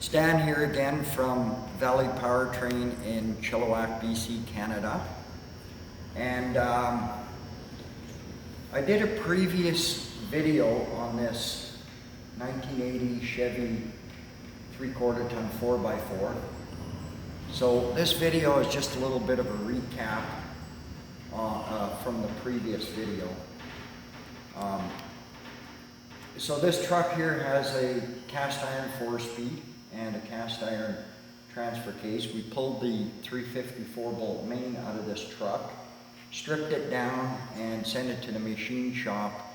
It's Dan here again from Valley Powertrain in Chilliwack, B.C., Canada. And I did a previous video on this 1980 Chevy 3/4 ton 4x4. So this video is just a little bit of a recap from the previous video. So this truck here has a cast iron 4-speed and a cast iron transfer case. We pulled the 354 bolt main out of this truck, stripped it down and sent it to the machine shop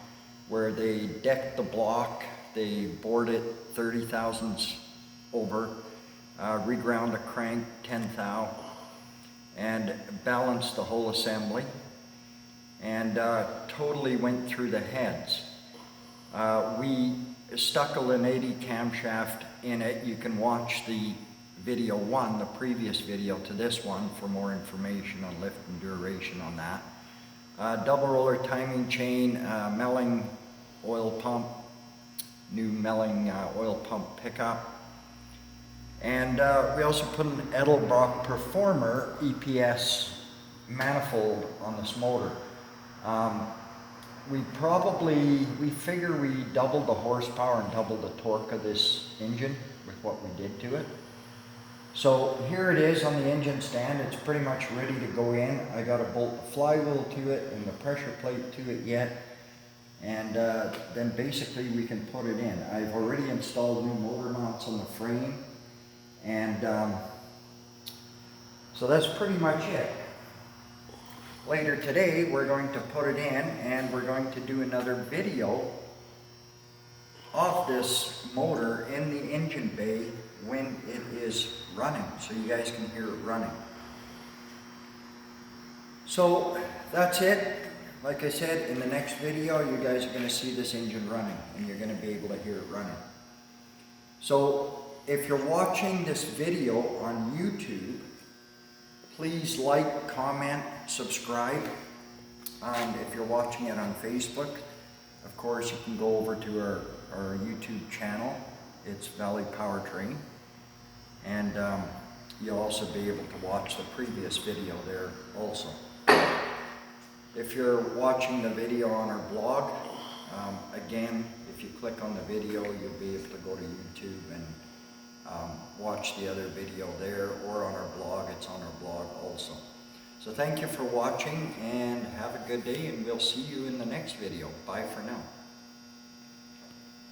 where they decked the block, they bored it 30 thousandths over, reground the crank 10 thou, and balanced the whole assembly, and totally went through the heads. We stuck a Linady camshaft in it. You can watch the video one, the previous video to this one, for more information on lift and duration on that. Double roller timing chain, Melling oil pump, new Melling oil pump pickup. And we also put an Edelbrock Performer EPS manifold on this motor. We figure we doubled the horsepower and doubled the torque of this engine with what we did to it. So here it is on the engine stand. It's pretty much ready to go in. I got to bolt the flywheel to it and the pressure plate to it yet. And then basically we can put it in. I've already installed new motor mounts on the frame. And so that's pretty much it. Later today, we're going to put it in and we're going to do another video of this motor in the engine bay when it is running, so you guys can hear it running. So that's it. Like I said, in the next video, you guys are going to see this engine running and you're going to be able to hear it running. So if you're watching this video on YouTube, please like, comment, subscribe. And if you're watching it on Facebook, of course, you can go over to our YouTube channel. It's Valley Powertrain. And you'll also be able to watch the previous video there also. If you're watching the video on our blog, again, if you click on the video, you'll be able to go to YouTube and watch the other video there, or on our blog. It's on our blog also. So thank you for watching and have a good day, and we'll see you in the next video. Bye for now.